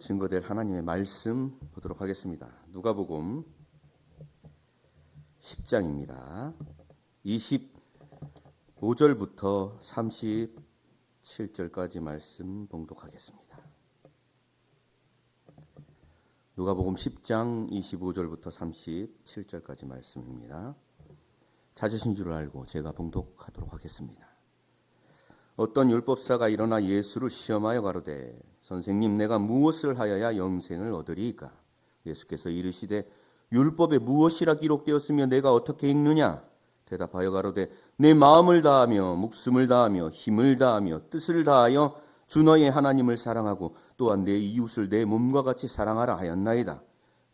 증거될 하나님의 말씀 보도록 하겠습니다. 누가복음 10장입니다. 25절부터 37절까지 말씀 봉독하겠습니다. 누가복음 10장 25절부터 37절까지 말씀입니다. 찾으신 줄 알고 제가 봉독하도록 하겠습니다. 어떤 율법사가 일어나 예수를 시험하여 가로되 선생님, 내가 무엇을 하여야 영생을 얻으리이까? 예수께서 이르시되 율법에 무엇이라 기록되었으며 내가 어떻게 읽느냐? 대답하여 가로되 내 마음을 다하며 목숨을 다하며 힘을 다하며 뜻을 다하여 주 너의 하나님을 사랑하고 또한 내 이웃을 내 몸과 같이 사랑하라 하였나이다.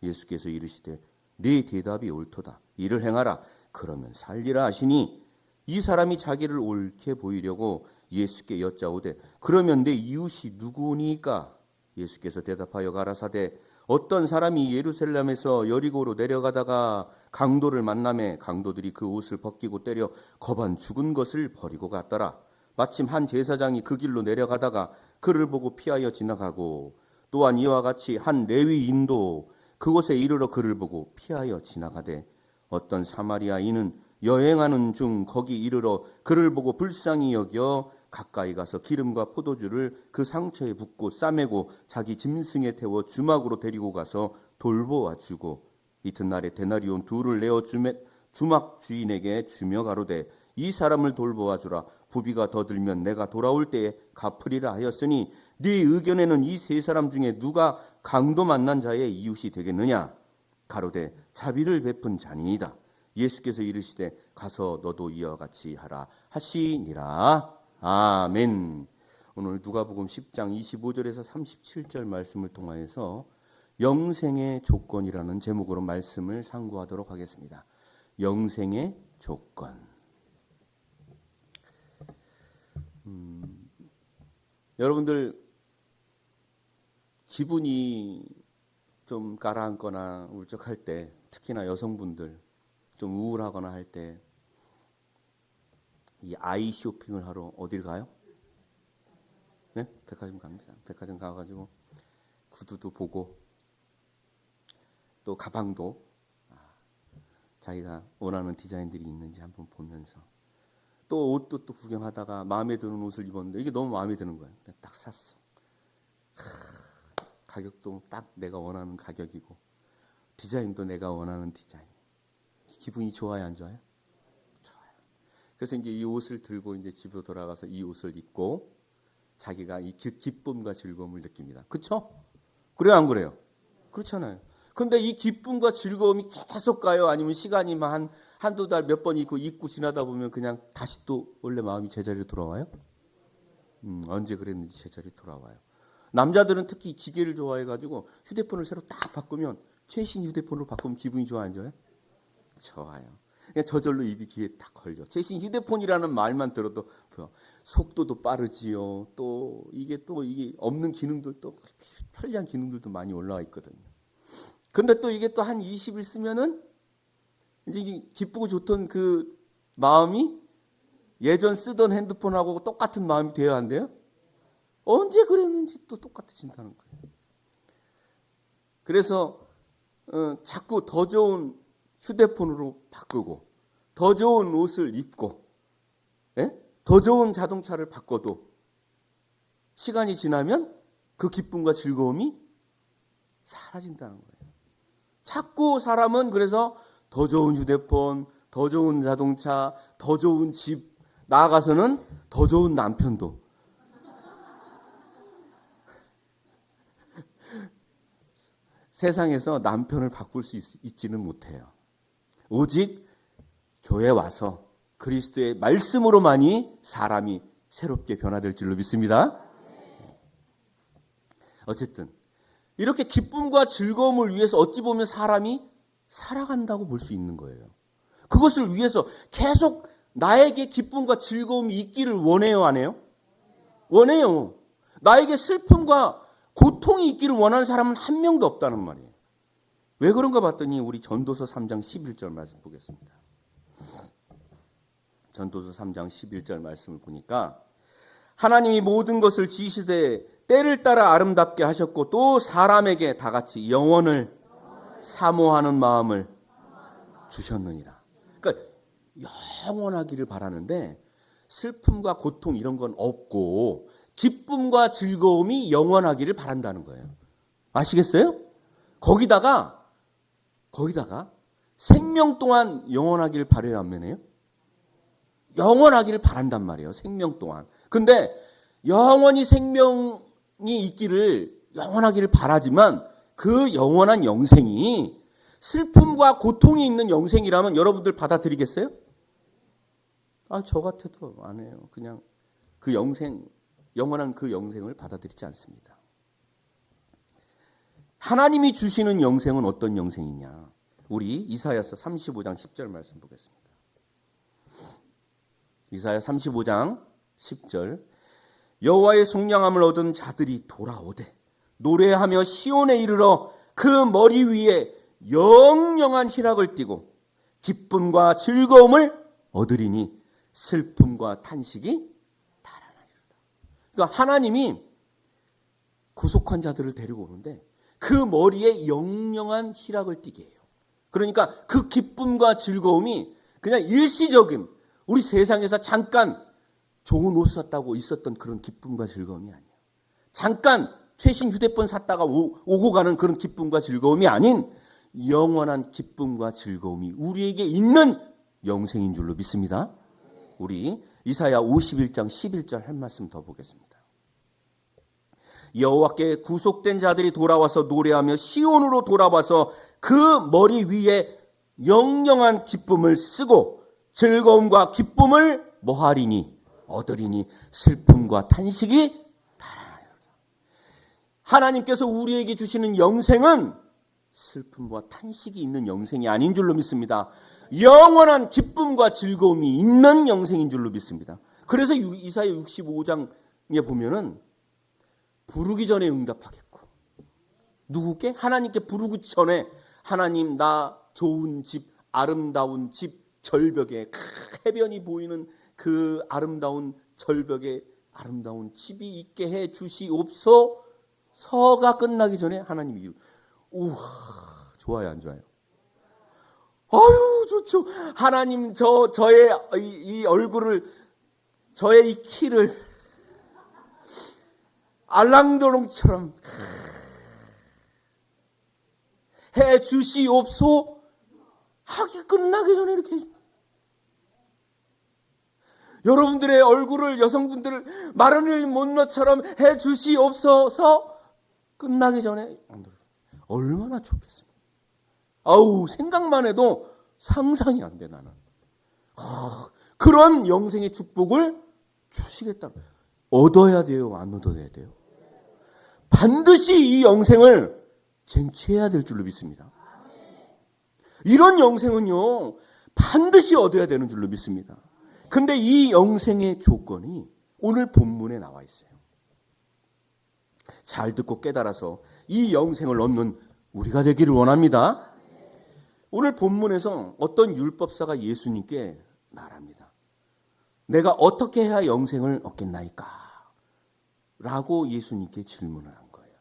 예수께서 이르시되 네 대답이 옳도다. 이를 행하라. 그러면 살리라 하시니 이 사람이 자기를 옳게 보이려고 예수께 여짜오되 그러면 내 이웃이 누구니까? 예수께서 대답하여 가라사대 어떤 사람이 예루살렘에서 여리고로 내려가다가 강도를 만나매 강도들이 그 옷을 벗기고 때려 거반 죽은 것을 버리고 갔더라. 마침 한 제사장이 그 길로 내려가다가 그를 보고 피하여 지나가고 또한 이와 같이 한 레위인도 그곳에 이르러 그를 보고 피하여 지나가되 어떤 사마리아인은 여행하는 중 거기 이르러 그를 보고 불쌍히 여겨 가까이 가서 기름과 포도주를 그 상처에 붓고 싸매고 자기 짐승에 태워 주막으로 데리고 가서 돌보아 주고 이튿날에 데나리온 둘을 내어 주막 주인에게 주며 가로되 이 사람을 돌보아 주라. 부비가 더 들면 내가 돌아올 때에 갚으리라 하였으니 네 의견에는 이 세 사람 중에 누가 강도 만난 자의 이웃이 되겠느냐? 가로되 자비를 베푼 자니이다. 예수께서 이르시되 가서 너도 이와 같이 하라 하시니라. 아멘. 오늘 누가복음 10장 25절에서 37절 말씀을 통하여서 영생의 조건이라는 제목으로 말씀을 상고하도록 하겠습니다. 영생의 조건. 여러분들 기분이 좀 가라앉거나 울적할 때, 특히나 여성분들 좀 우울하거나 할 때 이 아이 쇼핑을 하러 어딜 가요? 네? 백화점 갑니다. 백화점 가가지고 구두도 보고 또 가방도 자기가 원하는 디자인들이 있는지 한번 보면서 또 옷도 또 구경하다가 마음에 드는 옷을 입었는데 이게 너무 마음에 드는 거예요. 딱 샀어. 가격도 딱 내가 원하는 가격이고 디자인도 내가 원하는 디자인. 기분이 좋아요, 안 좋아요? 좋아요. 그래서 이제 이 옷을 들고 이제 집으로 돌아가서 이 옷을 입고 자기가 이 기쁨과 즐거움을 느낍니다. 그렇죠? 그래요, 안 그래요? 그렇잖아요. 근데 이 기쁨과 즐거움이 계속 가요? 아니면 시간이 한두 달 몇 번 입고 지나다 보면 그냥 다시 또 원래 마음이 제자리로 돌아와요? 언제 그랬는지 제자리로 돌아와요. 남자들은 특히 기계를 좋아해가지고 휴대폰을 새로 딱 바꾸면 최신 휴대폰으로 바꾸면 기분이 좋아, 안 좋아요? 좋아요. 그냥 저절로 입이 귀에 딱 걸려. 최신 휴대폰이라는 말만 들어도 속도도 빠르지요. 또 이게 없는 기능들도 편리한 기능들도 많이 올라와 있거든요. 근데 또 이게 또 한 20일 쓰면은 이제 기쁘고 좋던 그 마음이 예전 쓰던 핸드폰하고 똑같은 마음이 돼야 한대요. 언제 그랬는지 또 똑같아진다는 거예요. 그래서 자꾸 더 좋은 휴대폰으로 바꾸고 더 좋은 옷을 입고 더 좋은 자동차를 바꿔도 시간이 지나면 그 기쁨과 즐거움이 사라진다는 거예요. 자꾸 사람은 그래서 더 좋은 휴대폰, 더 좋은 자동차, 더 좋은 집, 나아가서는 더 좋은 남편도 세상에서 남편을 바꿀 수 있지는 못해요. 오직 교회에 와서 그리스도의 말씀으로만이 사람이 새롭게 변화될 줄로 믿습니다. 어쨌든 이렇게 기쁨과 즐거움을 위해서 어찌 보면 사람이 살아간다고 볼 수 있는 거예요. 그것을 위해서 계속 나에게 기쁨과 즐거움이 있기를 원해요, 안 해요? 원해요. 나에게 슬픔과 고통이 있기를 원하는 사람은 한 명도 없다는 말이에요. 왜 그런가 봤더니 우리 전도서 3장 11절 말씀 보겠습니다. 전도서 3장 11절 말씀을 보니까 하나님이 모든 것을 지으시되 때를 따라 아름답게 하셨고 또 사람에게 다 같이 영원을 사모하는 마음을 주셨느니라. 그러니까 영원하기를 바라는데 슬픔과 고통 이런 건 없고 기쁨과 즐거움이 영원하기를 바란다는 거예요. 아시겠어요? 거기다가 생명 동안 영원하기를 바라야 하면요. 영원하기를 바란단 말이에요. 생명 동안. 근데 영원히 생명이 있기를 영원하기를 바라지만 그 영원한 영생이 슬픔과 고통이 있는 영생이라면 여러분들 받아들이겠어요? 저 같아도 안 해요. 그냥 그 영생, 영원한 그 영생을 받아들이지 않습니다. 하나님이 주시는 영생은 어떤 영생이냐? 우리 이사야서 35장 10절 말씀 보겠습니다. 이사야 35장 10절 여호와의 속량함을 얻은 자들이 돌아오되 노래하며 시온에 이르러 그 머리 위에 영영한 희락을 띠고 기쁨과 즐거움을 얻으리니 슬픔과 탄식이 달아나리로다. 그러니까 하나님이 구속한 자들을 데리고 오는데 그 머리에 영영한 희락을 띠게 해요. 그러니까 그 기쁨과 즐거움이 그냥 일시적인 우리 세상에서 잠깐 좋은 옷 샀다고 있었던 그런 기쁨과 즐거움이 아니에요. 잠깐 최신 휴대폰 샀다가 오고 가는 그런 기쁨과 즐거움이 아닌 영원한 기쁨과 즐거움이 우리에게 있는 영생인 줄로 믿습니다. 우리 이사야 51장 11절 한 말씀 더 보겠습니다. 여호와께 구속된 자들이 돌아와서 노래하며 시온으로 돌아와서 그 머리 위에 영영한 기쁨을 쓰고 즐거움과 기쁨을 뭐하리니 얻으리니 슬픔과 탄식이 달아나리로다. 하나님께서 우리에게 주시는 영생은 슬픔과 탄식이 있는 영생이 아닌 줄로 믿습니다. 영원한 기쁨과 즐거움이 있는 영생인 줄로 믿습니다. 그래서 이사야 65장에 보면은 부르기 전에 응답하겠고 누구께? 하나님께 부르기 전에 하나님 나 좋은 집, 아름다운 집 절벽에 해변이 보이는 그 아름다운 절벽에 아름다운 집이 있게 해 주시옵소서가 끝나기 전에 하나님이 우와 좋아요 안 좋아요? 아유 좋죠. 하나님 저의 이 얼굴을 저의 이 키를 알랑도롱처럼 해 주시옵소 하기 끝나기 전에 이렇게 여러분들의 얼굴을 여성분들을 마른 일 못너처럼 해 주시옵소서 끝나기 전에 얼마나 좋겠습니까? 아우 생각만 해도 상상이 안 돼 나는. 그런 영생의 축복을 주시겠다. 얻어야 돼요? 안 얻어야 돼요? 반드시 이 영생을 쟁취해야 될 줄로 믿습니다. 이런 영생은요 반드시 얻어야 되는 줄로 믿습니다. 근데 이 영생의 조건이 오늘 본문에 나와 있어요. 잘 듣고 깨달아서 이 영생을 얻는 우리가 되기를 원합니다. 오늘 본문에서 어떤 율법사가 예수님께 말합니다. 내가 어떻게 해야 영생을 얻겠나이까? 라고 예수님께 질문을 한 거예요.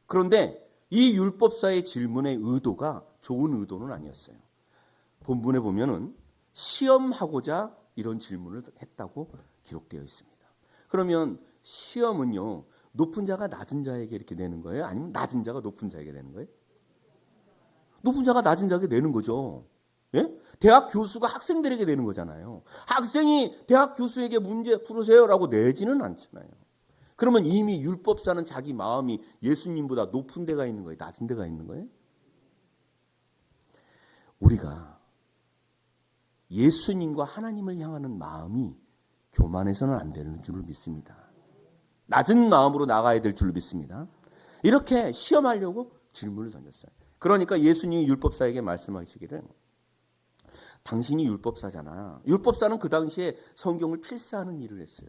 그런데 이 율법사의 질문의 의도가 좋은 의도는 아니었어요. 본문에 보면은 시험하고자 이런 질문을 했다고 기록되어 있습니다. 그러면 시험은요, 높은 자가 낮은 자에게 이렇게 내는 거예요? 아니면 낮은 자가 높은 자에게 내는 거예요? 높은 자가 낮은 자에게 내는 거죠. 예? 대학 교수가 학생들에게 내는 거잖아요. 학생이 대학 교수에게 문제 풀으세요라고 내지는 않잖아요. 그러면 이미 율법사는 자기 마음이 예수님보다 높은 데가 있는 거예요? 낮은 데가 있는 거예요? 우리가 예수님과 하나님을 향하는 마음이 교만해서는 안 되는 줄을 믿습니다. 낮은 마음으로 나가야 될 줄을 믿습니다. 이렇게 시험하려고 질문을 던졌어요. 그러니까 예수님이 율법사에게 말씀하시기를 당신이 율법사잖아. 율법사는 그 당시에 성경을 필사하는 일을 했어요.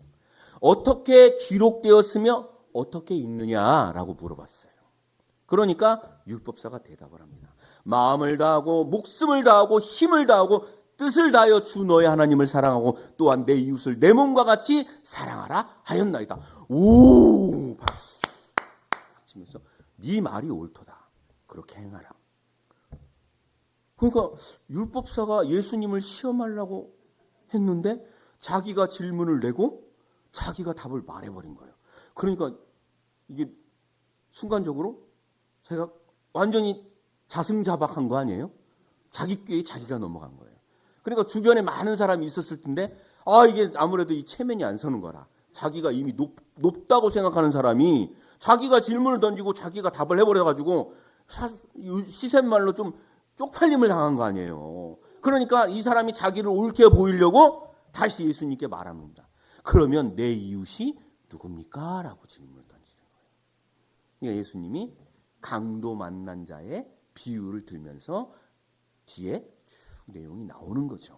어떻게 기록되었으며 어떻게 읽느냐라고 물어봤어요. 그러니까 율법사가 대답을 합니다. 마음을 다하고 목숨을 다하고 힘을 다하고 뜻을 다하여 주 너의 하나님을 사랑하고 또한 내 이웃을 내 몸과 같이 사랑하라 하였나이다. 오 박수. 말씀에서 네 말이 옳도다. 그렇게 행하라. 그러니까 율법사가 예수님을 시험하려고 했는데 자기가 질문을 내고 자기가 답을 말해버린 거예요. 그러니까 이게 순간적으로 제가 완전히 자승자박한 거 아니에요? 자기 꾀에 자기가 넘어간 거예요. 그러니까 주변에 많은 사람이 있었을 텐데 이게 아무래도 이 체면이 안 서는 거라. 자기가 이미 높다고 생각하는 사람이 자기가 질문을 던지고 자기가 답을 해버려가지고 시샘말로 좀 쪽팔림을 당한 거 아니에요. 그러니까 이 사람이 자기를 옳게 보이려고 다시 예수님께 말합니다. 그러면 내 이웃이 누굽니까? 라고 질문을 던지는 거예요. 그러니까 예수님이 강도 만난 자의 비유를 들면서 뒤에 쭉 내용이 나오는 거죠.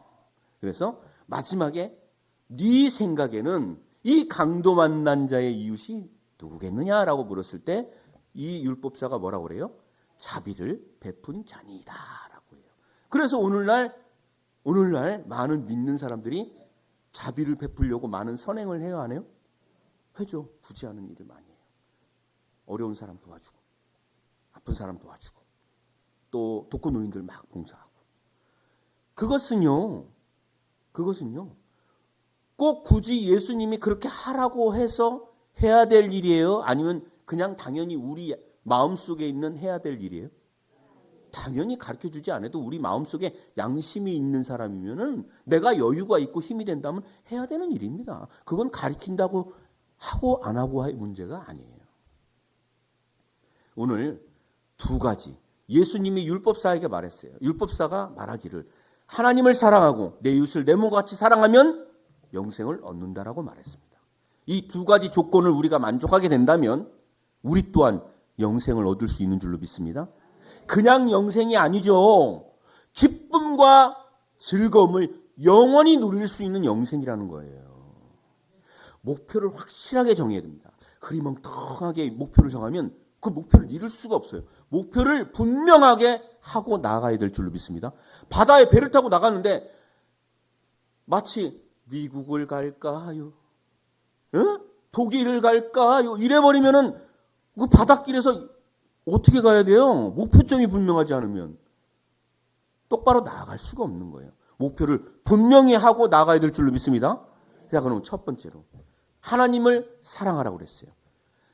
그래서 마지막에 네 생각에는 이 강도 만난 자의 이웃이 누구겠느냐라고 물었을 때 이 율법사가 뭐라고 그래요? 자비를 베푼 자니이다 라고 해요. 그래서 오늘날 많은 믿는 사람들이 자비를 베풀려고 많은 선행을 해요, 안 해요? 하죠. 굳이 하는 일을 많이 해요. 어려운 사람 도와주고 아픈 사람 도와주고 또 독거노인들 막 봉사하고. 그것은요 꼭 굳이 예수님이 그렇게 하라고 해서 해야 될 일이에요? 아니면 그냥 당연히 우리 마음속에 있는 해야 될 일이에요? 당연히 가르쳐주지 않아도 우리 마음속에 양심이 있는 사람이면은 내가 여유가 있고 힘이 된다면 해야 되는 일입니다. 그건 가르친다고 하고 안 하고의 문제가 아니에요. 오늘 두 가지 예수님이 율법사에게 말했어요. 율법사가 말하기를 하나님을 사랑하고 내 이웃을 내 몸과 같이 사랑하면 영생을 얻는다라고 말했습니다. 이 두 가지 조건을 우리가 만족하게 된다면 우리 또한 영생을 얻을 수 있는 줄로 믿습니다. 그냥 영생이 아니죠. 기쁨과 즐거움을 영원히 누릴 수 있는 영생이라는 거예요. 목표를 확실하게 정해야 됩니다. 흐리멍텅하게 목표를 정하면 그 목표를 이룰 수가 없어요. 목표를 분명하게 하고 나가야 될 줄로 믿습니다. 바다에 배를 타고 나갔는데 마치 미국을 갈까요? 독일을 갈까요? 이래버리면은 그 바닷길에서 어떻게 가야 돼요? 목표점이 분명하지 않으면 똑바로 나아갈 수가 없는 거예요. 목표를 분명히 하고 나가야 될 줄로 믿습니다. 자, 그럼 첫 번째로 하나님을 사랑하라고 그랬어요.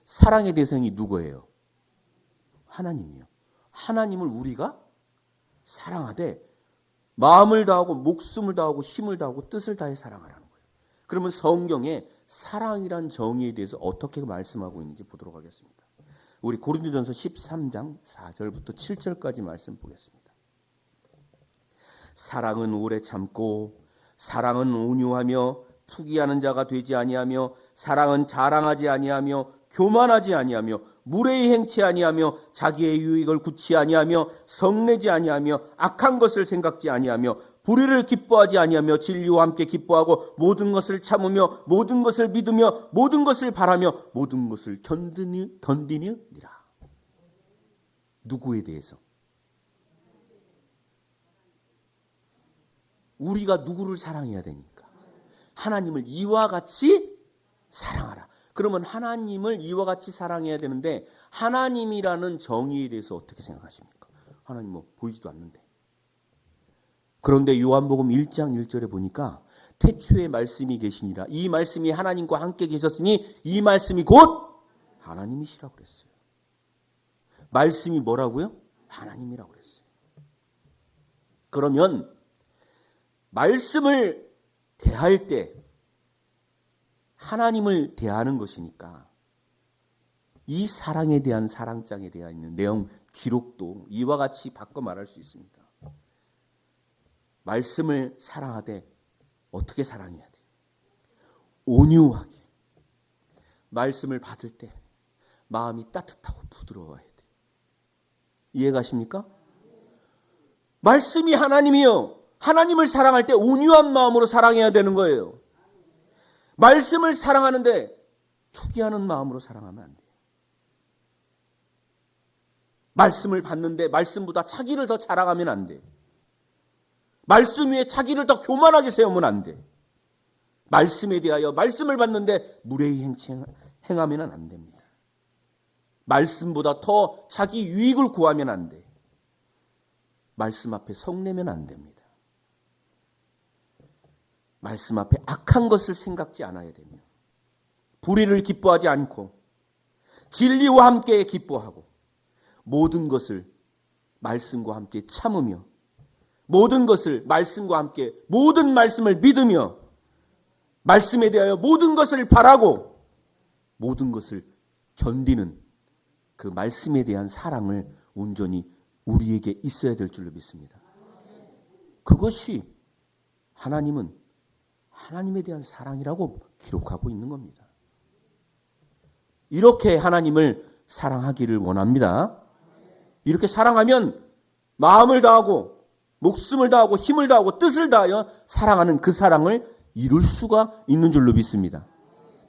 사랑의 대상이 누구예요? 하나님이요. 하나님을 우리가 사랑하되 마음을 다하고 목숨을 다하고 힘을 다하고 뜻을 다해 사랑하라는 거예요. 그러면 성경에 사랑이란 정의에 대해서 어떻게 말씀하고 있는지 보도록 하겠습니다. 우리 고린도전서 13장 4절부터 7절까지 말씀 보겠습니다. 사랑은 오래 참고 사랑은 온유하며 투기하는 자가 되지 아니하며 사랑은 자랑하지 아니하며 교만하지 아니하며 무례히 행치 아니하며 자기의 유익을 굳이 아니하며 성내지 아니하며 악한 것을 생각지 아니하며 불의를 기뻐하지 아니하며 진리와 함께 기뻐하고 모든 것을 참으며 모든 것을 믿으며 모든 것을 바라며 모든 것을 견디느니라. 누구에 대해서? 우리가 누구를 사랑해야 되니까? 하나님을 이와 같이 사랑하라. 그러면 하나님을 이와 같이 사랑해야 되는데 하나님이라는 정의에 대해서 어떻게 생각하십니까? 하나님 뭐 보이지도 않는데. 그런데 요한복음 1장 1절에 보니까 태초에 말씀이 계시니라. 이 말씀이 하나님과 함께 계셨으니 이 말씀이 곧 하나님이시라고 그랬어요. 말씀이 뭐라고요? 하나님이라고 그랬어요. 그러면 말씀을 대할 때 하나님을 대하는 것이니까 이 사랑에 대한 사랑장에 대해 있는 내용 기록도 이와 같이 바꿔 말할 수 있습니다. 말씀을 사랑하되 어떻게 사랑해야 돼요? 온유하게. 말씀을 받을 때 마음이 따뜻하고 부드러워야 돼요. 이해가십니까? 말씀이 하나님이요. 하나님을 사랑할 때 온유한 마음으로 사랑해야 되는 거예요. 말씀을 사랑하는데 투기하는 마음으로 사랑하면 안 돼요. 말씀을 받는데 말씀보다 자기를 더 자랑하면 안 돼요. 말씀 위에 자기를 더 교만하게 세우면 안 돼. 말씀에 대하여 말씀을 받는데 무례히 행하면 안 됩니다. 말씀보다 더 자기 유익을 구하면 안 돼. 말씀 앞에 성내면 안 됩니다. 말씀 앞에 악한 것을 생각지 않아야 되며, 불의를 기뻐하지 않고 진리와 함께 기뻐하고, 모든 것을 말씀과 함께 참으며, 모든 것을 말씀과 함께, 모든 말씀을 믿으며, 말씀에 대하여 모든 것을 바라고 모든 것을 견디는 그 말씀에 대한 사랑을 온전히 우리에게 있어야 될 줄로 믿습니다. 그것이 하나님은 하나님에 대한 사랑이라고 기록하고 있는 겁니다. 이렇게 하나님을 사랑하기를 원합니다. 이렇게 사랑하면 마음을 다하고 목숨을 다하고 힘을 다하고 뜻을 다하여 사랑하는 그 사랑을 이룰 수가 있는 줄로 믿습니다.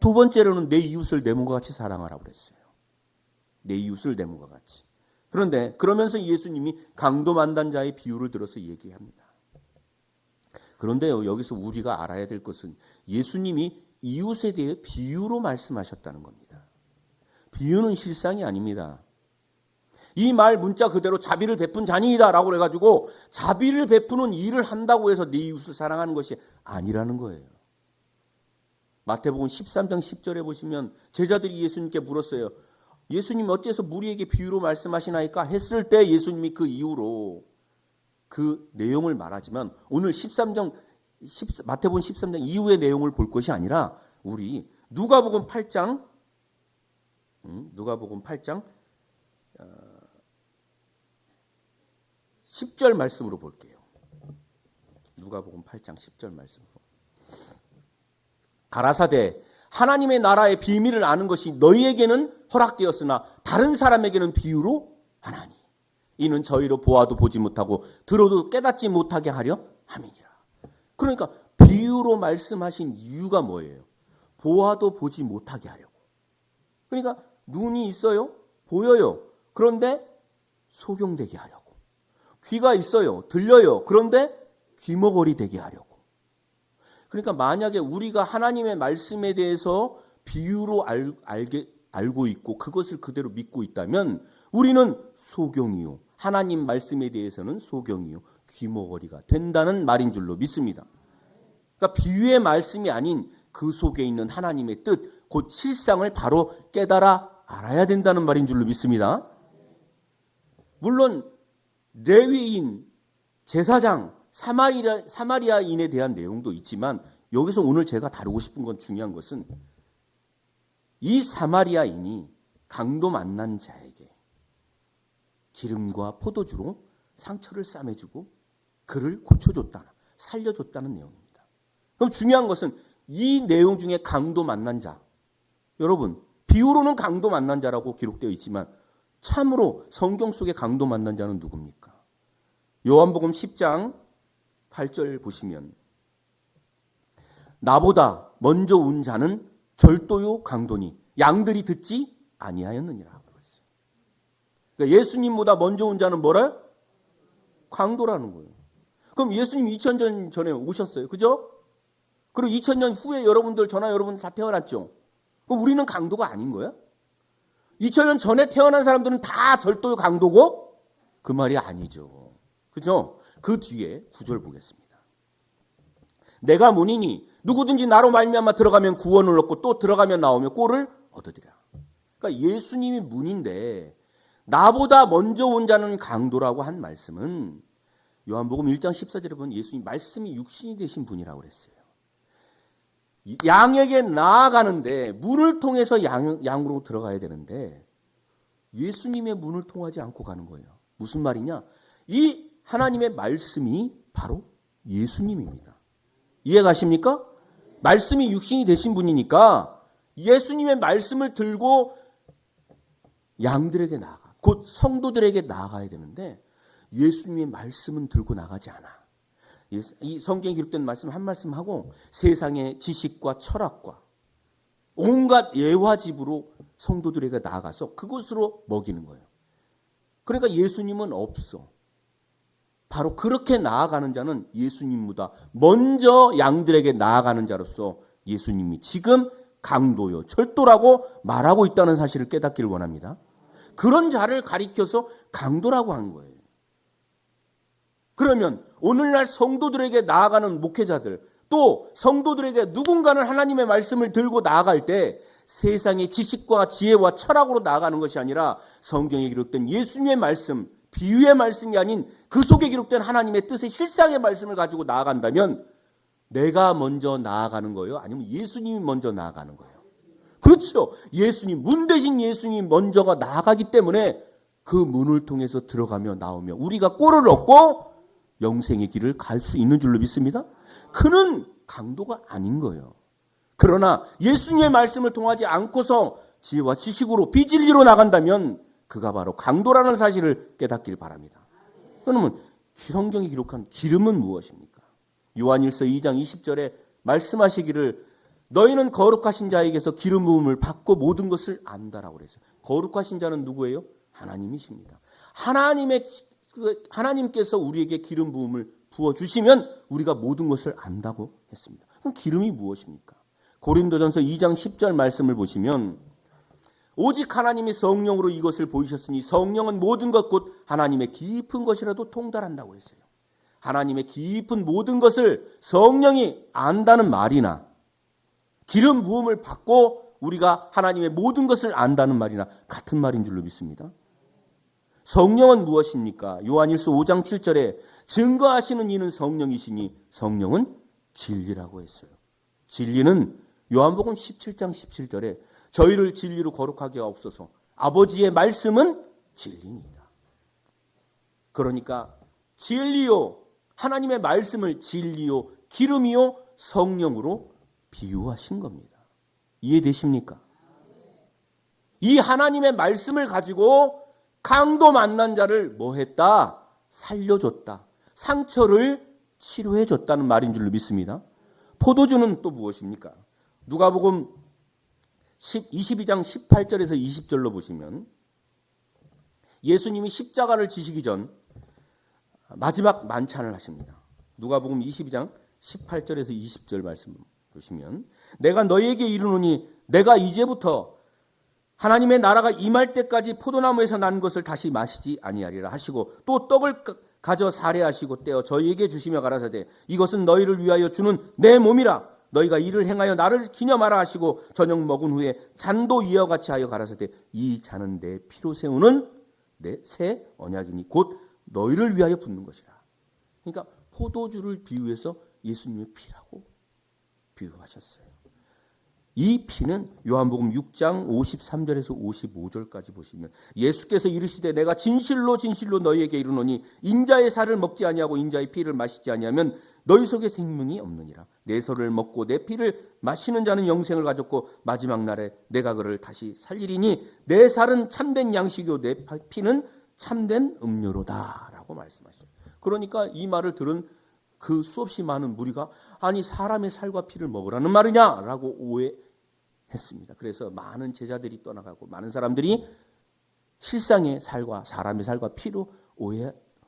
두 번째로는 내 이웃을 내 몸과 같이 사랑하라고 그랬어요. 내 이웃을 내 몸과 같이. 그런데 그러면서 예수님이 강도만단자의 비유를 들어서 얘기합니다. 그런데요, 여기서 우리가 알아야 될 것은 예수님이 이웃에 대해 비유로 말씀하셨다는 겁니다. 비유는 실상이 아닙니다. 이 말 문자 그대로 자비를 베푼 자니이다 라고 해가지고 자비를 베푸는 일을 한다고 해서 네 이웃을 사랑하는 것이 아니라는 거예요. 마태복음 13장 10절에 보시면 제자들이 예수님께 물었어요. 예수님 어째서 무리에게 비유로 말씀하시나이까 했을 때 예수님이 그 이후로 그 내용을 말하지만, 오늘 마태복음 13장 이후의 내용을 볼 것이 아니라 우리 누가복음 8장 10절 말씀으로 볼게요. 누가복음 8장 10절 말씀으로. 가라사대 하나님의 나라의 비밀을 아는 것이 너희에게는 허락되었으나 다른 사람에게는 비유로 하나니 이는 저희로 보아도 보지 못하고 들어도 깨닫지 못하게 하려 함이니라. 그러니까 비유로 말씀하신 이유가 뭐예요? 보아도 보지 못하게 하려고. 그러니까 눈이 있어요. 보여요. 그런데 소경되게 하려고. 귀가 있어요. 들려요. 그런데 귀머거리 되게 하려고. 그러니까 만약에 우리가 하나님의 말씀에 대해서 비유로 알고 있고 그것을 그대로 믿고 있다면 우리는 소경이요, 하나님 말씀에 대해서는 소경이요, 귀머거리가 된다는 말인 줄로 믿습니다. 그러니까 비유의 말씀이 아닌 그 속에 있는 하나님의 뜻, 곧 실상을 바로 깨달아 알아야 된다는 말인 줄로 믿습니다. 물론 레위인, 제사장, 사마리아인에 대한 내용도 있지만 여기서 오늘 제가 다루고 싶은 건, 중요한 것은 이 사마리아인이 강도 만난 자에게 기름과 포도주로 상처를 싸매주고 그를 고쳐줬다, 살려줬다는 내용입니다. 그럼 중요한 것은 이 내용 중에 강도 만난 자, 여러분 비유로는 강도 만난 자라고 기록되어 있지만 참으로 성경 속에 강도 만난 자는 누굽니까? 요한복음 10장 8절 보시면 나보다 먼저 온 자는 절도요 강도니 양들이 듣지 아니하였느니라. 그러니까 예수님보다 먼저 온 자는 뭐라? 강도라는 거예요. 그럼 예수님 2000년 전에 오셨어요. 그죠? 그리고 2000년 후에 여러분들, 저나 여러분 다 태어났죠. 그럼 우리는 강도가 아닌 거야? 2000년 전에 태어난 사람들은 다 절도요 강도고? 그 말이 아니죠. 그죠? 그 뒤에 9절 보겠습니다. 내가 문이니 누구든지 나로 말미암아 들어가면 구원을 얻고 또 들어가면 나오며 꼴을 얻으리라. 그러니까 예수님이 문인데 나보다 먼저 온 자는 강도라고 한 말씀은 요한복음 1장 14절에 보면 예수님 말씀이 육신이 되신 분이라고 그랬어요. 양에게 나아가는데 문을 통해서 양으로 들어가야 되는데 예수님의 문을 통하지 않고 가는 거예요. 무슨 말이냐? 이 하나님의 말씀이 바로 예수님입니다. 이해 가십니까? 말씀이 육신이 되신 분이니까 예수님의 말씀을 들고 양들에게 나아가, 곧 성도들에게 나아가야 되는데 예수님의 말씀은 들고 나가지 않아. 이 성경에 기록된 말씀 한 말씀 하고 세상의 지식과 철학과 온갖 예화집으로 성도들에게 나아가서 그것으로 먹이는 거예요. 그러니까 예수님은 없어. 바로 그렇게 나아가는 자는 예수님보다 먼저 양들에게 나아가는 자로서 예수님이 지금 강도요, 절도라고 말하고 있다는 사실을 깨닫기를 원합니다. 그런 자를 가리켜서 강도라고 한 거예요. 그러면 오늘날 성도들에게 나아가는 목회자들, 또 성도들에게 누군가는 하나님의 말씀을 들고 나아갈 때 세상의 지식과 지혜와 철학으로 나아가는 것이 아니라 성경에 기록된 예수님의 말씀, 비유의 말씀이 아닌 그 속에 기록된 하나님의 뜻의 실상의 말씀을 가지고 나아간다면 내가 먼저 나아가는 거예요? 아니면 예수님이 먼저 나아가는 거예요? 그렇죠. 예수님, 문 대신 예수님이 먼저가 나아가기 때문에 그 문을 통해서 들어가며 나오며 우리가 꼴을 얻고 영생의 길을 갈 수 있는 줄로 믿습니다. 그는 강도가 아닌 거예요. 그러나 예수님의 말씀을 통하지 않고서 지혜와 지식으로 비진리로 나간다면 그가 바로 강도라는 사실을 깨닫길 바랍니다. 그러면 성경이 기록한 기름은 무엇입니까? 요한일서 2장 20절에 말씀하시기를 너희는 거룩하신 자에게서 기름 부음을 받고 모든 것을 안다라고 그랬어요. 거룩하신 자는 누구예요? 하나님이십니다. 하나님께서 우리에게 기름 부음을 부어주시면 우리가 모든 것을 안다고 했습니다. 그럼 기름이 무엇입니까? 고린도전서 2장 10절 말씀을 보시면 오직 하나님이 성령으로 이것을 보이셨으니 성령은 모든 것 곧 하나님의 깊은 것이라도 통달한다고 했어요. 하나님의 깊은 모든 것을 성령이 안다는 말이나 기름 부음을 받고 우리가 하나님의 모든 것을 안다는 말이나 같은 말인 줄로 믿습니다. 성령은 무엇입니까? 요한일서 5장 7절에 증거하시는 이는 성령이시니 성령은 진리라고 했어요. 진리는 요한복음 17장 17절에 저희를 진리로 거룩하게 하옵소서. 아버지의 말씀은 진리입니다. 그러니까 진리요, 하나님의 말씀을 진리요, 기름이요, 성령으로 비유하신 겁니다. 이해되십니까? 이 하나님의 말씀을 가지고 강도 만난 자를 뭐 했다? 살려줬다. 상처를 치료해줬다는 말인 줄로 믿습니다. 포도주는 또 무엇입니까? 누가복음 22장 18절에서 20절로 보시면 예수님이 십자가를 지시기 전 마지막 만찬을 하십니다. 누가복음 22장 18절에서 20절 말씀 보시면 내가 너희에게 이르노니 내가 이제부터 하나님의 나라가 임할 때까지 포도나무에서 난 것을 다시 마시지 아니하리라 하시고 또 떡을 가져 사례하시고 떼어 저희에게 주시며 가라사대 이것은 너희를 위하여 주는 내 몸이라 너희가 이를 행하여 나를 기념하라 하시고 저녁 먹은 후에 잔도 이와 같이 하여 가라사대 이 잔은 내 피로 세우는 내 새 언약이니 곧 너희를 위하여 붓는 것이라. 그러니까 포도주를 비유해서 예수님의 피라고 비유하셨어요. 이 피는 요한복음 6장 53절에서 55절까지 보시면 예수께서 이르시되 내가 진실로 진실로 너희에게 이르노니 인자의 살을 먹지 아니하고 인자의 피를 마시지 아니하면 너희 속에 생명이 없느니라. 내 살을 먹고 내 피를 마시는 자는 영생을 가졌고 마지막 날에 내가 그를 다시 살리리니 내 살은 참된 양식이요 내 피는 참된 음료로다 라고 말씀하셨어요. 그러니까 이 말을 들은 그 수없이 많은 무리가 아니 사람의 살과 피를 먹으라는 말이냐라고 오해했습니다. 그래서 많은 제자들이 떠나가고 많은 사람들이 실상의 살과 사람의 살과 피로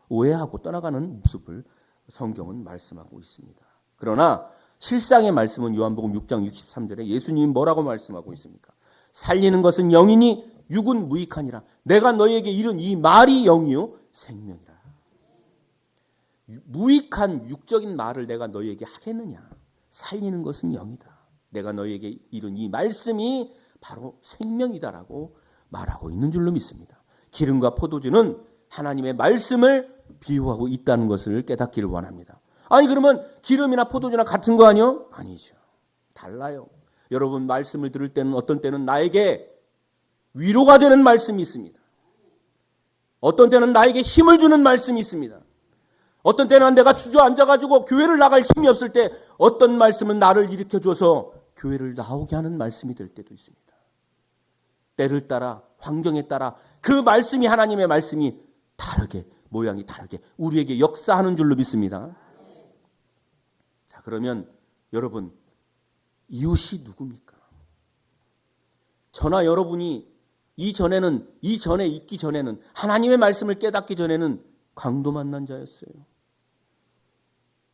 오해하고 떠나가는 모습을 성경은 말씀하고 있습니다. 그러나 실상의 말씀은 요한복음 6장 63절에 예수님이 뭐라고 말씀하고 있습니까? 살리는 것은 영이니 육은 무익하니라. 내가 너희에게 이른 이 말이 영이요 생명이라. 무익한 육적인 말을 내가 너희에게 하겠느냐. 살리는 것은 영이다. 내가 너희에게 이른 이 말씀이 바로 생명이다라고 말하고 있는 줄로 믿습니다. 기름과 포도주는 하나님의 말씀을 비유하고 있다는 것을 깨닫기를 원합니다. 아니 그러면 기름이나 포도주나 같은 거 아니요? 아니죠. 달라요. 여러분 말씀을 들을 때는 어떤 때는 나에게 위로가 되는 말씀이 있습니다. 어떤 때는 나에게 힘을 주는 말씀이 있습니다. 어떤 때는 내가 주저앉아가지고 교회를 나갈 힘이 없을 때 어떤 말씀은 나를 일으켜줘서 교회를 나오게 하는 말씀이 될 때도 있습니다. 때를 따라 환경에 따라 그 말씀이 하나님의 말씀이 다르게 모양이 다르게 우리에게 역사하는 줄로 믿습니다. 자 그러면 여러분 이웃이 누굽니까? 저나 여러분이 이전에 있기 전에는 하나님의 말씀을 깨닫기 전에는 강도 만난 자였어요.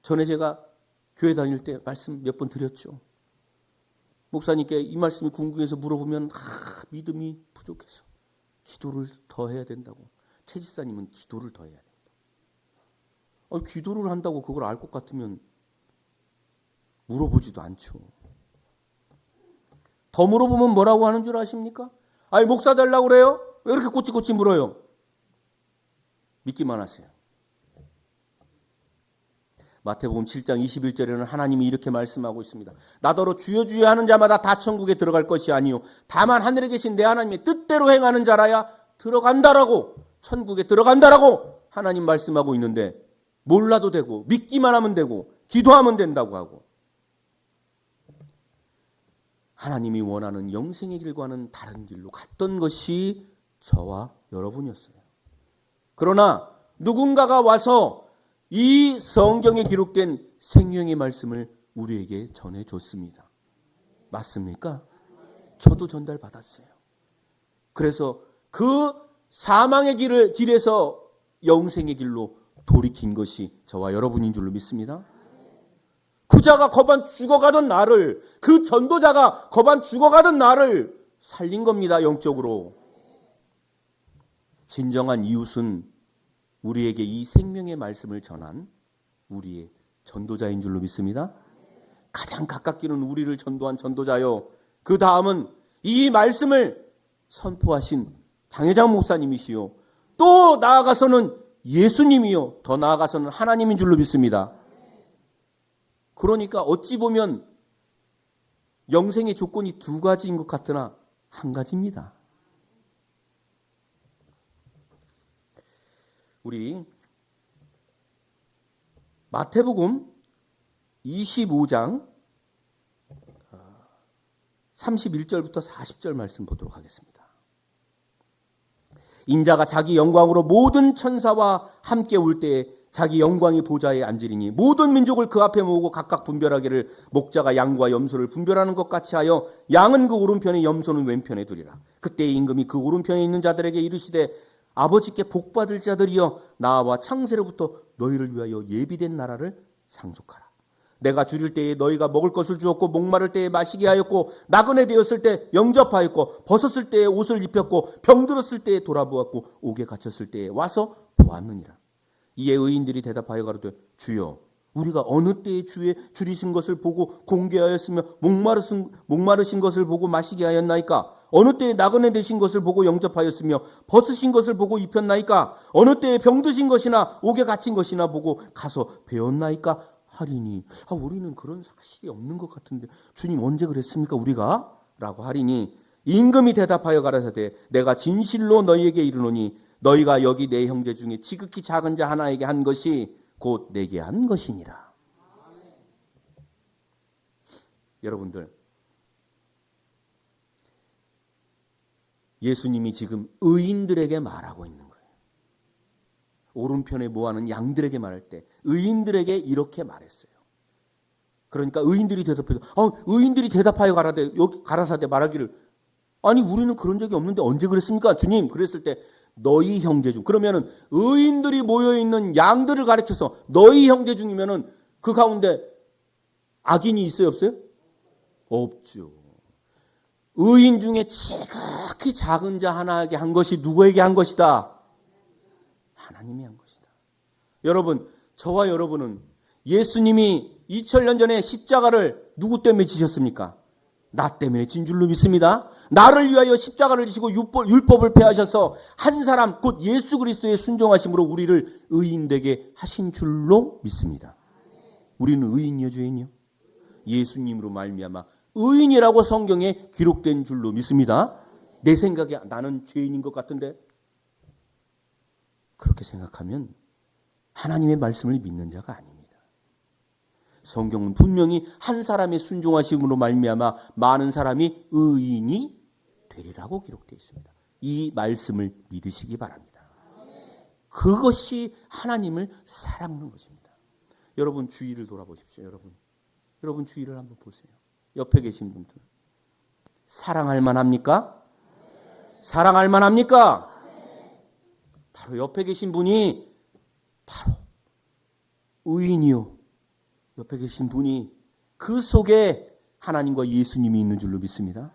전에 제가 교회 다닐 때 말씀 몇 번 드렸죠. 목사님께 이 말씀이 궁금해서 물어보면 믿음이 부족해서 기도를 더 해야 된다고. 최 지사님은 기도를 더 해야 된다. 기도를 한다고 그걸 알 것 같으면 물어보지도 않죠. 더 물어보면 뭐라고 하는 줄 아십니까? 아니, 목사 되려고 그래요? 왜 이렇게 꼬치꼬치 물어요? 믿기만 하세요. 마태복음 7장 21절에는 하나님이 이렇게 말씀하고 있습니다. 나더러 주여 주여 하는 자마다 다 천국에 들어갈 것이 아니요 다만 하늘에 계신 내 하나님의 뜻대로 행하는 자라야 들어간다라고, 천국에 들어간다라고 하나님 말씀하고 있는데, 몰라도 되고 믿기만 하면 되고 기도하면 된다고 하고, 하나님이 원하는 영생의 길과는 다른 길로 갔던 것이 저와 여러분이었어요. 그러나 누군가가 와서 이 성경에 기록된 생명의 말씀을 우리에게 전해줬습니다. 맞습니까? 저도 전달받았어요. 그래서 그 사망의 길에서 영생의 길로 돌이킨 것이 저와 여러분인 줄로 믿습니다. 그 자가 거반 죽어가던 나를, 그 전도자가 거반 죽어가던 나를 살린 겁니다. 영적으로. 진정한 이웃은 우리에게 이 생명의 말씀을 전한 우리의 전도자인 줄로 믿습니다. 가장 가깝기는 우리를 전도한 전도자요, 그 다음은 이 말씀을 선포하신 당회장 목사님이시요, 또 나아가서는 예수님이요, 더 나아가서는 하나님인 줄로 믿습니다. 그러니까 어찌 보면 영생의 조건이 두 가지인 것 같으나 한 가지입니다. 우리 마태복음 25장 31절부터 40절 말씀 보도록 하겠습니다. 인자가 자기 영광으로 모든 천사와 함께 올 때에 자기 영광의 보좌에 앉으리니 모든 민족을 그 앞에 모으고 각각 분별하기를 목자가 양과 염소를 분별하는 것 같이 하여 양은 그 오른편에 염소는 왼편에 두리라. 그때 임금이 그 오른편에 있는 자들에게 이르시되 아버지께 복받을 자들이여 나와 창세로부터 너희를 위하여 예비된 나라를 상속하라. 내가 줄일 때에 너희가 먹을 것을 주었고 목마를 때에 마시게 하였고 나그네 되었을 때 영접하였고 벗었을 때에 옷을 입혔고 병들었을 때에 돌아보았고 옥에 갇혔을 때에 와서 보았느니라. 이에 의인들이 대답하여 가로되 주여 우리가 어느 때에 주의 줄이신 것을 보고 공개하였으며 목마르신 것을 보고 마시게 하였나이까? 어느 때에 나그네 되신 것을 보고 영접하였으며 벗으신 것을 보고 입혔나이까? 어느 때에 병드신 것이나 옥에 갇힌 것이나 보고 가서 배웠나이까? 하리니 우리는 그런 사실이 없는 것 같은데 주님 언제 그랬습니까 우리가? 라고 하리니 임금이 대답하여 가라사대 내가 진실로 너희에게 이르노니 너희가 여기 내 형제 중에 지극히 작은 자 하나에게 한 것이 곧 내게 한 것이니라. 여러분들, 예수님이 지금 의인들에게 말하고 있는 거예요. 오른편에 모아는 양들에게 말할 때 의인들에게 이렇게 말했어요. 그러니까 의인들이 대답하여 가라사대 말하기를 아니 우리는 그런 적이 없는데 언제 그랬습니까 주님? 그랬을 때 너희 형제 중, 그러면은 의인들이 모여있는 양들을 가리켜서 너희 형제 중이면은 그 가운데 악인이 있어요 없어요? 없죠. 의인 중에 지극히 작은 자 하나에게 한 것이 누구에게 한 것이다? 하나님이 한 것이다. 여러분, 저와 여러분은 예수님이 2000년 전에 십자가를 누구 때문에 지셨습니까? 나 때문에 진 줄로 믿습니다. 나를 위하여 십자가를 지시고 율법을 폐하셔서 한 사람 곧 예수 그리스도의 순종하심으로 우리를 의인되게 하신 줄로 믿습니다. 우리는 의인이요 죄인이요? 예수님으로 말미암아 의인이라고 성경에 기록된 줄로 믿습니다. 내 생각에 나는 죄인인 것 같은데, 그렇게 생각하면 하나님의 말씀을 믿는 자가 아닙니다. 성경은 분명히 한 사람의 순종하심으로 말미암아 많은 사람이 의인이 되리라고 기록되어 있습니다. 이 말씀을 믿으시기 바랍니다. 그것이 하나님을 사랑하는 것입니다. 여러분 주위를 돌아보십시오. 여러분 주위를 한번 보세요. 옆에 계신 분들 사랑할 만합니까? 사랑할 만합니까? 바로 옆에 계신 분이 바로 의인이요, 옆에 계신 분이 그 속에 하나님과 예수님이 있는 줄로 믿습니다.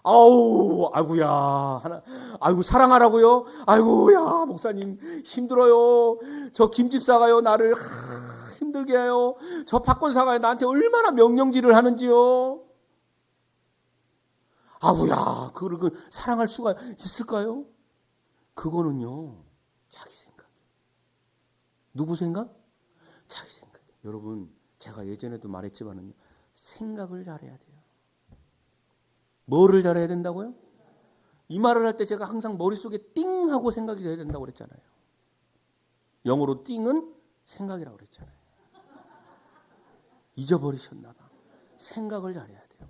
아이고야, 아이고 사랑하라고요? 아이고야, 목사님 힘들어요. 저 김집사가요 나를 힘들게 해요. 저 박권사가 나한테 얼마나 명령질을 하는지요. 아이고야, 그걸 사랑할 수가 있을까요? 그거는요, 자기 생각이에요. 누구 생각? 자기 생각이에요. 여러분, 제가 예전에도 말했지만은요, 생각을 잘해야 돼요. 뭐를 잘해야 된다고요? 이 말을 할 때 제가 항상 머릿속에 띵 하고 생각이 돼야 된다고 그랬잖아요. 영어로 띵은 생각이라고 그랬잖아요. 잊어버리셨나 봐. 생각을 잘해야 돼요.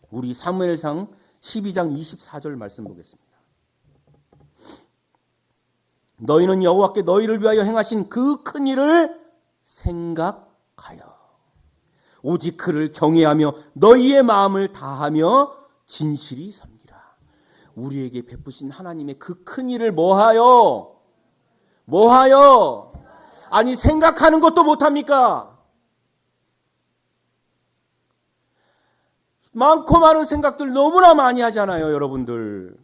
우리 사무엘상 12장 24절 말씀 보겠습니다. 너희는 여호와께 너희를 위하여 행하신 그 큰 일을 생각하여 오직 그를 경외하며 너희의 마음을 다하며 진실이 섬기라. 우리에게 베푸신 하나님의 그 큰 일을 뭐하여? 아니 생각하는 것도 못합니까? 많고 많은 생각들 너무나 많이 하잖아요, 여러분들.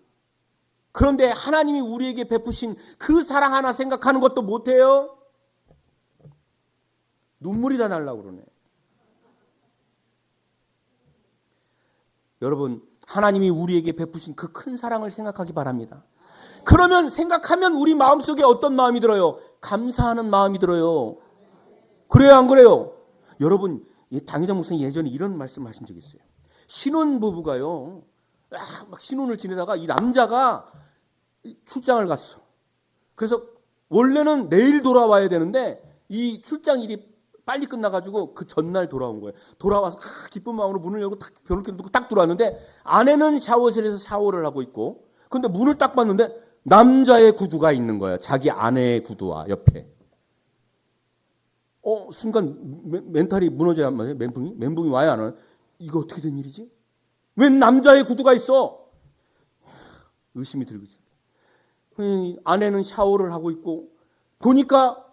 그런데 하나님이 우리에게 베푸신 그 사랑 하나 생각하는 것도 못해요? 눈물이 다 날라고 그러네. 여러분, 하나님이 우리에게 베푸신 그 큰 사랑을 생각하기 바랍니다. 그러면 생각하면 우리 마음속에 어떤 마음이 들어요? 감사하는 마음이 들어요. 그래요, 안 그래요? 여러분, 당회장 목사님 예전에 이런 말씀 하신 적이 있어요. 신혼부부가요, 막 신혼을 지내다가 이 남자가 출장을 갔어. 그래서 원래는 내일 돌아와야 되는데 이 출장 일이 빨리 끝나가지고 그 전날 돌아온 거예요. 돌아와서 기쁜 마음으로 문을 열고 딱 변호기를 두고 딱 들어왔는데 아내는 샤워실에서 샤워를 하고 있고, 근데 문을 딱 봤는데 남자의 구두가 있는 거예요. 자기 아내의 구두와 옆에. 순간 멘탈이 무너져야 말이에요. 멘붕이 와야 안 와요. 이거 어떻게 된 일이지? 웬 남자의 구두가 있어? 의심이 들고 있어요. 아내는 샤워를 하고 있고 보니까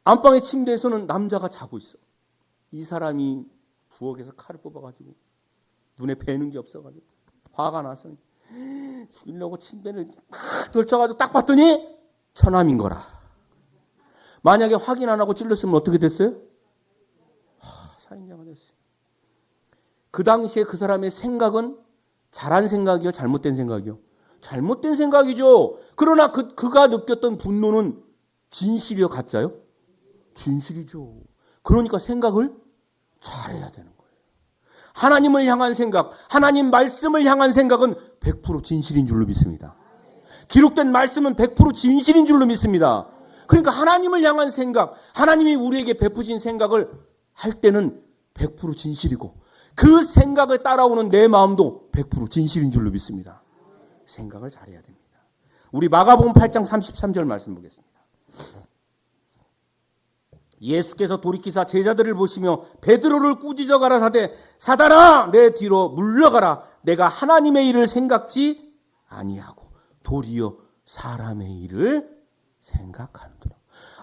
안방의 침대에서는 남자가 자고 있어. 이 사람이 부엌에서 칼을 뽑아가지고 눈에 뵈는 게 없어가지고 화가 나서 죽이려고 침대를 막 들쳐가지고 딱 봤더니 처남인 거라. 만약에 확인 안 하고 찔렀으면 어떻게 됐어요? 살인자가 됐어요. 그 당시에 그 사람의 생각은 잘한 생각이요, 잘못된 생각이요? 잘못된 생각이죠. 그러나 그가 느꼈던 분노는 진실이요, 가짜요? 진실이죠. 그러니까 생각을 잘해야 되는 거예요. 하나님을 향한 생각, 하나님 말씀을 향한 생각은 100% 진실인 줄로 믿습니다. 기록된 말씀은 100% 진실인 줄로 믿습니다. 그러니까 하나님을 향한 생각, 하나님이 우리에게 베푸신 생각을 할 때는 100% 진실이고 그 생각을 따라오는 내 마음도 100% 진실인 줄로 믿습니다. 생각을 잘해야 됩니다. 우리 마가복음 8장 33절 말씀 보겠습니다. 예수께서 돌이키사 제자들을 보시며 베드로를 꾸짖어 가라사대 사단아 내 뒤로 물러가라. 내가 하나님의 일을 생각지 아니하고 도리어 사람의 일을 생각하는도다.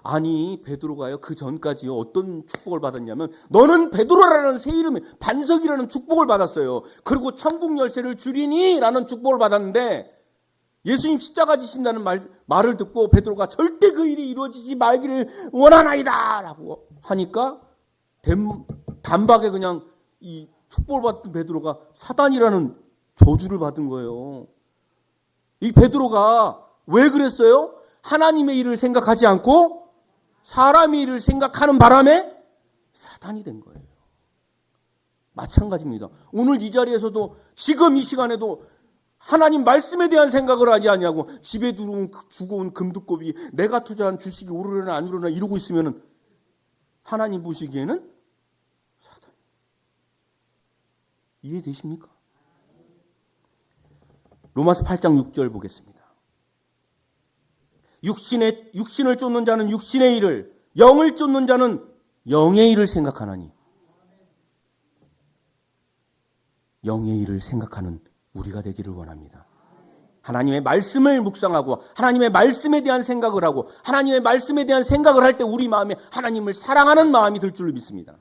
아니 베드로가요 그 전까지요 어떤 축복을 받았냐면 너는 베드로라는 새 이름에 반석이라는 축복을 받았어요. 그리고 천국 열쇠를 주리니 라는 축복을 받았는데 예수님 십자가 지신다는 말을 듣고 베드로가 절대 그 일이 이루어지지 말기를 원하나이다 라고 하니까 단박에 그냥 이 축복을 받은 베드로가 사단이라는 저주를 받은 거예요. 이 베드로가 왜 그랬어요? 하나님의 일을 생각하지 않고 사람의 일을 생각하는 바람에 사단이 된 거예요. 마찬가지입니다. 오늘 이 자리에서도 지금 이 시간에도 하나님 말씀에 대한 생각을 하지 않냐고 집에 주고 온 금두껍이 내가 투자한 주식이 오르려나 안 오르려나 이러고 있으면 하나님 보시기에는 사단. 이해되십니까? 로마서 8장 6절 보겠습니다. 육신을 쫓는 자는 육신의 일을, 영을 쫓는 자는 영의 일을 생각하나니. 영의 일을 생각하는 우리가 되기를 원합니다. 하나님의 말씀을 묵상하고 하나님의 말씀에 대한 생각을 하고 하나님의 말씀에 대한 생각을 할 때 우리 마음에 하나님을 사랑하는 마음이 들 줄로 믿습니다.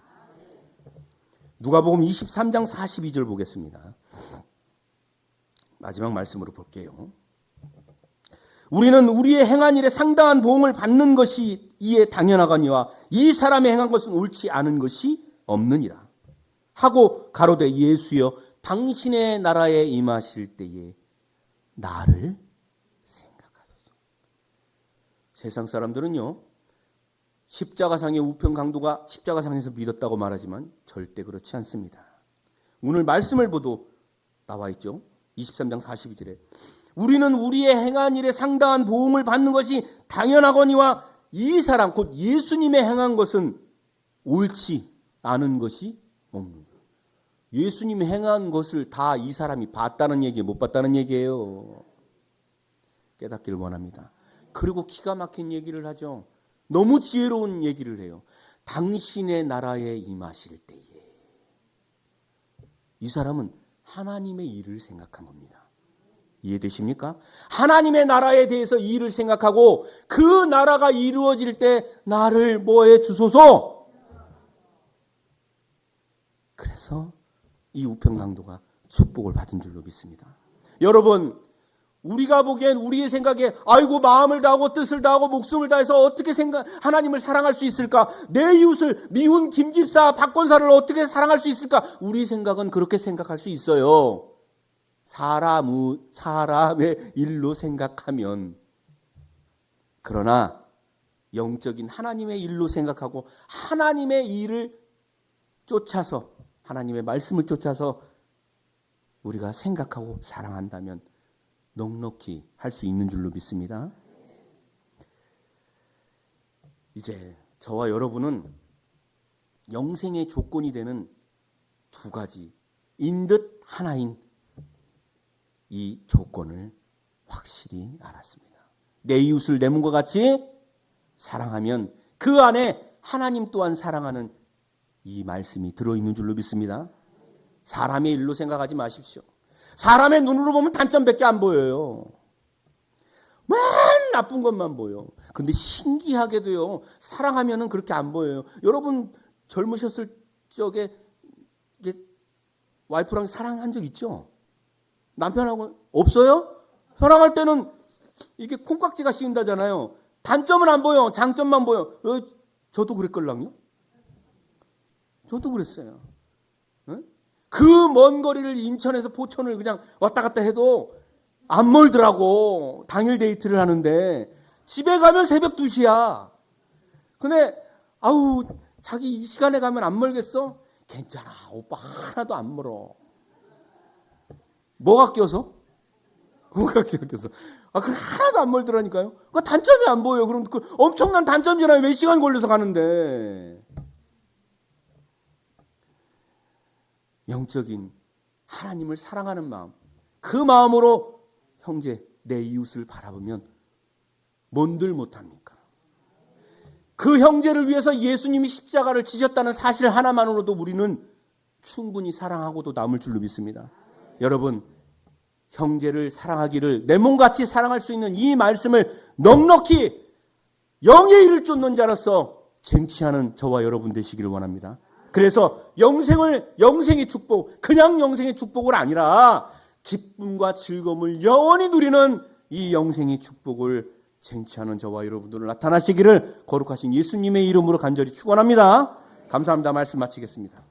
누가복음 23장 42절 보겠습니다. 마지막 말씀으로 볼게요. 우리는 우리의 행한 일에 상당한 보응을 받는 것이 이에 당연하거니와 이 사람의 행한 것은 옳지 않은 것이 없느니라 하고 가로되 예수여 당신의 나라에 임하실 때에 나를 생각하소서. 세상 사람들은요, 십자가상의 우편 강도가 십자가상에서 믿었다고 말하지만 절대 그렇지 않습니다. 오늘 말씀을 보도 나와 있죠. 23장 42절에 우리는 우리의 행한 일에 상당한 보응을 받는 것이 당연하거니와 이 사람 곧 예수님의 행한 것은 옳지 않은 것이 없는 거예요. 예수님이 행한 것을 다 이 사람이 봤다는 얘기예요, 못 봤다는 얘기예요. 깨닫기를 원합니다. 그리고 기가 막힌 얘기를 하죠. 너무 지혜로운 얘기를 해요. 당신의 나라에 임하실 때에. 이 사람은 하나님의 일을 생각한 겁니다. 이해되십니까? 하나님의 나라에 대해서 일을 생각하고 그 나라가 이루어질 때 나를 뭐해 주소서. 그래서 이 우편 강도가 축복을 받은 줄로 믿습니다. 여러분, 우리가 보기엔 우리의 생각에 아이고 마음을 다하고 뜻을 다하고 목숨을 다해서 어떻게 하나님을 사랑할 수 있을까? 내 이웃을 미운 김집사 박권사를 어떻게 사랑할 수 있을까? 우리 생각은 그렇게 생각할 수 있어요. 사람의 일로 생각하면. 그러나 영적인 하나님의 일로 생각하고 하나님의 일을 쫓아서 하나님의 말씀을 쫓아서 우리가 생각하고 사랑한다면 넉넉히 할 수 있는 줄로 믿습니다. 이제 저와 여러분은 영생의 조건이 되는 두 가지인 듯 하나인 이 조건을 확실히 알았습니다. 내 이웃을 내 몸과 같이 사랑하면 그 안에 하나님 또한 사랑하는 이 말씀이 들어있는 줄로 믿습니다. 사람의 일로 생각하지 마십시오. 사람의 눈으로 보면 단점밖에 안 보여요. 맨 나쁜 것만 보여. 근데 신기하게도요, 사랑하면은 그렇게 안 보여요. 여러분 젊으셨을 적에 와이프랑 사랑한 적 있죠? 남편하고 없어요? 사랑할 때는 이게 콩깍지가 씌인다잖아요. 단점은 안 보여. 장점만 보여. 저도 그랬걸랑요? 저도 그랬어요. 그 먼 거리를 인천에서 포천을 그냥 왔다 갔다 해도 안 멀더라고. 당일 데이트를 하는데 집에 가면 새벽 2시야. 근데 아우 자기 이 시간에 가면 안 멀겠어? 괜찮아. 오빠 하나도 안 멀어. 뭐가 껴서? 뭐가 껴서? 그래 하나도 안 멀더라니까요. 그 단점이 안 보여요. 그럼 그 엄청난 단점이잖아요. 몇 시간 걸려서 가는데. 영적인 하나님을 사랑하는 마음, 그 마음으로 형제, 내 이웃을 바라보면 뭔들 못합니까? 그 형제를 위해서 예수님이 십자가를 지셨다는 사실 하나만으로도 우리는 충분히 사랑하고도 남을 줄로 믿습니다. 여러분, 형제를 사랑하기를 내 몸같이 사랑할 수 있는 이 말씀을 넉넉히 영의 일을 쫓는 자로서 쟁취하는 저와 여러분 되시기를 원합니다. 그래서 영생의 축복, 그냥 영생의 축복을 아니라 기쁨과 즐거움을 영원히 누리는 이 영생의 축복을 쟁취하는 저와 여러분들 나타나시기를 거룩하신 예수님의 이름으로 간절히 축원합니다. 감사합니다. 말씀 마치겠습니다.